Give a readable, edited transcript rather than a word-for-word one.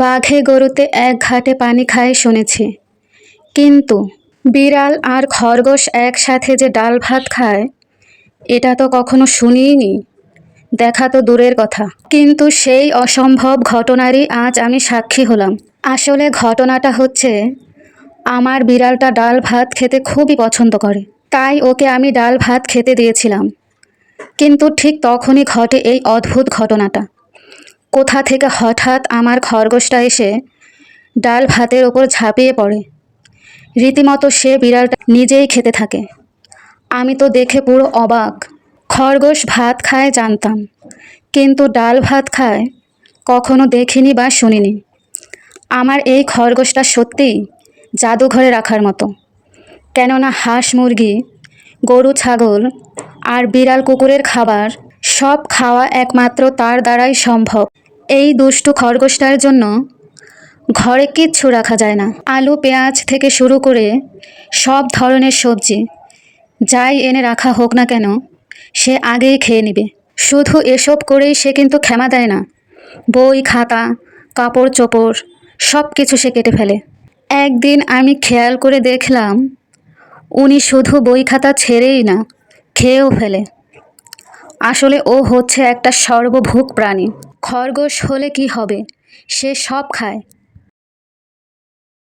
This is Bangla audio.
বাঘে গরুতে এক ঘাটে পানি খায় শুনেছি, কিন্তু বিড়াল আর খরগোশ একসাথে যে ডাল ভাত খায় এটা তো কখনো শুনিনি। দেখা তো দূরের কথা, কিন্তু সেই অসম্ভব ঘটনারই আজ আমি সাক্ষী হলাম। আসলে ঘটনাটা হচ্ছে, আমার বিড়ালটা ডাল ভাত খেতে খুবই পছন্দ করে, তাই ওকে আমি ডাল ভাত খেতে দিয়েছিলাম। কিন্তু ঠিক তখনই ঘটে এই অদ্ভুত ঘটনাটা। কোথা থেকে হঠাৎ আমার খরগোশটা এসে ডাল ভাতের ওপর ঝাঁপিয়ে পড়ে। রীতিমতো সে বিড়ালটা নিজেই খেতে থাকে। আমি তো দেখে পুরো অবাক। খরগোশ ভাত খায় জানতাম, কিন্তু ডাল ভাত খায় কখনো দেখিনি বা শুনিনি। আমার এই খরগোশটা সত্যিই জাদুঘরে রাখার মতো। কেননা হাঁস মুরগি, গরু ছাগল আর বিড়াল কুকুরের খাবার সব খাওয়া একমাত্র তার দ্বারাই সম্ভব। এই দুষ্টু খরগোশটার জন্য ঘরে কিচ্ছু রাখা যায় না। আলু পেঁয়াজ থেকে শুরু করে সব ধরনের সবজি যাই এনে রাখা হোক না কেন, সে আগেই খেয়ে নেবে। শুধু এসব করেই সে কিন্তু ক্ষমা দেয় না। বই খাতা কাপড় চোপড় সব কিছু সে কেটে ফেলে। একদিন আমি খেয়াল করে দেখলাম, উনি শুধু বই খাতা ছেড়েই না, খেয়েও ফেলে। আসলে ও হচ্ছে একটা সর্বভুক প্রাণী। খরগোশ হলে কি হবে, সে সব খায়।